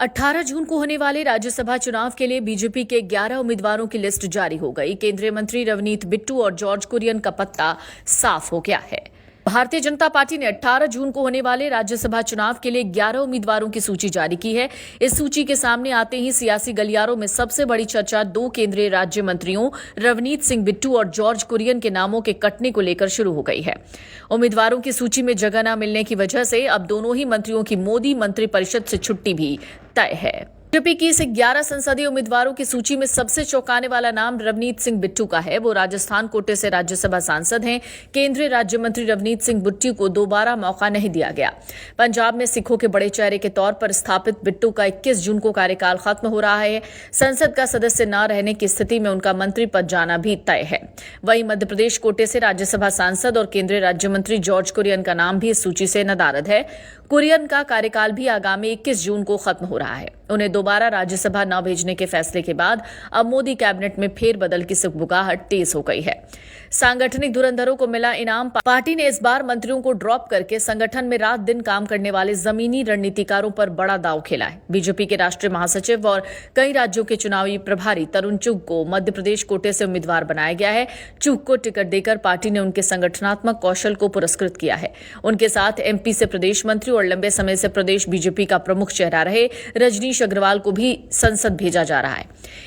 18 जून को होने वाले राज्यसभा चुनाव के लिए बीजेपी के 11 उम्मीदवारों की लिस्ट जारी हो गई। केंद्रीय मंत्री रवनीत बिट्टू और जॉर्ज कुरियन का पत्ता साफ हो गया है। भारतीय जनता पार्टी ने 18 जून को होने वाले राज्यसभा चुनाव के लिए 11 उम्मीदवारों की सूची जारी की है। इस सूची के सामने आते ही सियासी गलियारों में सबसे बड़ी चर्चा 2 केंद्रीय राज्य मंत्रियों रवनीत सिंह बिट्टू और जॉर्ज कुरियन के नामों के कटने को लेकर शुरू हो गई है। उम्मीदवारों की सूची में जगह न मिलने की वजह से अब दोनों ही मंत्रियों की मोदी मंत्रिपरिषद से छुट्टी भी तय है। बीजेपी की इस 11 संसदीय उम्मीदवारों की सूची में सबसे चौंकाने वाला नाम रवनीत सिंह बिट्टू का है। वो राजस्थान कोटे से राज्यसभा सांसद हैं। केंद्रीय राज्य मंत्री रवनीत सिंह बिट्टू को दोबारा मौका नहीं दिया गया। पंजाब में सिखों के बड़े चेहरे के तौर पर स्थापित बिट्टू का 21 जून को कार्यकाल खत्म हो रहा है। संसद का सदस्य न रहने की स्थिति में उनका मंत्री पद जाना भी तय है। वहीं मध्य प्रदेश कोटे से राज्यसभा सांसद और केंद्रीय राज्य मंत्री जॉर्ज कुरियन का नाम भी इस सूची से नदारद है। कुरियन का कार्यकाल भी आगामी 21 जून को खत्म हो रहा है। उन्हें दोबारा राज्यसभा न भेजने के फैसले के बाद अब मोदी कैबिनेट में फेरबदल की सुगबुगाहट तेज हो गई है। सांगठनिक धुरंधरों को मिला इनाम। पार्टी ने इस बार मंत्रियों को ड्रॉप करके संगठन में रात दिन काम करने वाले जमीनी रणनीतिकारों पर बड़ा दांव खेला है। बीजेपी के राष्ट्रीय महासचिव और कई राज्यों के चुनावी प्रभारी तरुण चुग को मध्य प्रदेश कोटे से उम्मीदवार बनाया गया है। चुग को टिकट देकर पार्टी ने उनके संगठनात्मक कौशल को पुरस्कृत किया है। उनके साथ एमपी से प्रदेश मंत्री और लंबे समय से प्रदेश बीजेपी का प्रमुख चेहरा रहे रजनीश अग्रवाल को भी संसद भेजा जा रहा है।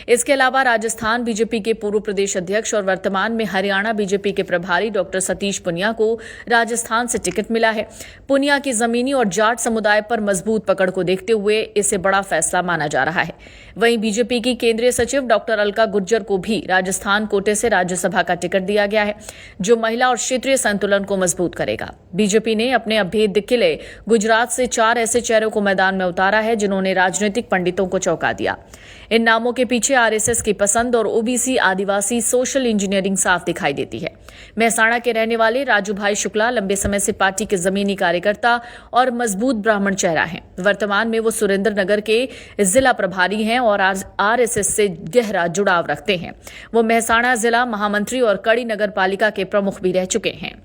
इसके अलावा राजस्थान बीजेपी के पूर्व प्रदेश अध्यक्ष और वर्तमान में हरियाणा बीजेपी के प्रभारी डॉक्टर सतीश पुनिया को राजस्थान से टिकट मिला है। पुनिया की जमीनी और जाट समुदाय पर मजबूत पकड़ को देखते हुए इसे बड़ा फैसला माना जा रहा है। वहीं बीजेपी की केंद्रीय सचिव डॉक्टर अलका गुर्जर को भी राजस्थान कोटे से राज्यसभा का टिकट दिया गया है, जो महिला और क्षेत्रीय संतुलन को मजबूत करेगा। बीजेपी ने अपने अभेद्य किले गुजरात से 4 ऐसे चेहरों को मैदान में उतारा है जिन्होंने राजनीतिक पंडितों को चौंका दिया। इन नामों के पीछे आरएसएस की पसंद और ओबीसी आदिवासी सोशल इंजीनियरिंग साफ दिखाई देती है। मेहसाणा के रहने वाले राजू भाई शुक्ला लंबे समय से पार्टी के जमीनी कार्यकर्ता और मजबूत ब्राह्मण चेहरा हैं। वर्तमान में वो सुरेंद्रनगर के जिला प्रभारी हैं और आरएसएस से गहरा जुड़ाव रखते हैं। वो मेहसाणा जिला महामंत्री और कड़ी नगर पालिका के प्रमुख भी रह चुके हैं।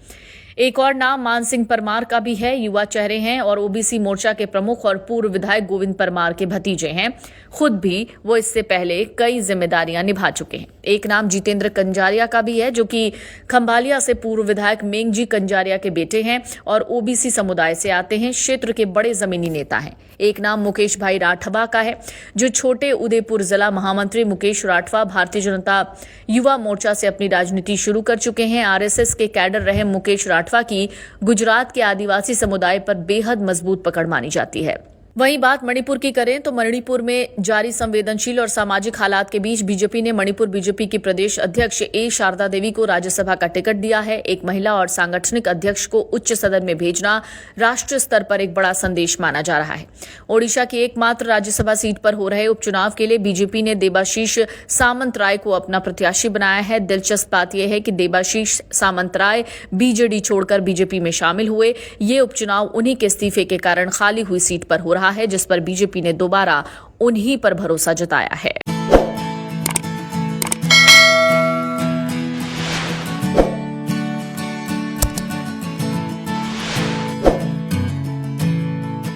एक और नाम मान सिंह परमार का भी है। युवा चेहरे हैं और ओबीसी मोर्चा के प्रमुख और पूर्व विधायक गोविंद परमार के भतीजे हैं। खुद भी वो इससे पहले कई जिम्मेदारियां निभा चुके हैं। एक नाम जितेंद्र कंजारिया का भी है, जो कि खंभालिया से पूर्व विधायक मेंगजी कंजारिया के बेटे हैं और ओबीसी समुदाय से आते हैं। क्षेत्र के बड़े जमीनी नेता हैं। एक नाम मुकेश भाई राठवा का है, जो छोटे उदयपुर जिला महामंत्री मुकेश राठवा भारतीय जनता युवा मोर्चा से अपनी राजनीति शुरू कर चुके हैं। आरएसएस के कैडर रहे मुकेश राठवा की गुजरात के आदिवासी समुदाय पर बेहद मजबूत पकड़ मानी जाती है। वहीं बात मणिपुर की करें तो मणिपुर में जारी संवेदनशील और सामाजिक हालात के बीच बीजेपी ने मणिपुर बीजेपी की प्रदेश अध्यक्ष ए शारदा देवी को राज्यसभा का टिकट दिया है। एक महिला और सांगठनिक अध्यक्ष को उच्च सदन में भेजना राष्ट्रीय स्तर पर एक बड़ा संदेश माना जा रहा है। ओडिशा की एकमात्र राज्यसभा सीट पर हो रहे उपचुनाव के लिए बीजेपी ने देबाशीष सामंत राय को अपना प्रत्याशी बनाया है। दिलचस्प बात यह है कि देबाशीष सामंत राय बीजेडी छोड़कर बीजेपी में शामिल हुए। ये उपचुनाव उन्हीं के इस्तीफे के कारण खाली हुई सीट पर हो रहा है, जिस पर बीजेपी ने दोबारा उन्हीं पर भरोसा जताया है।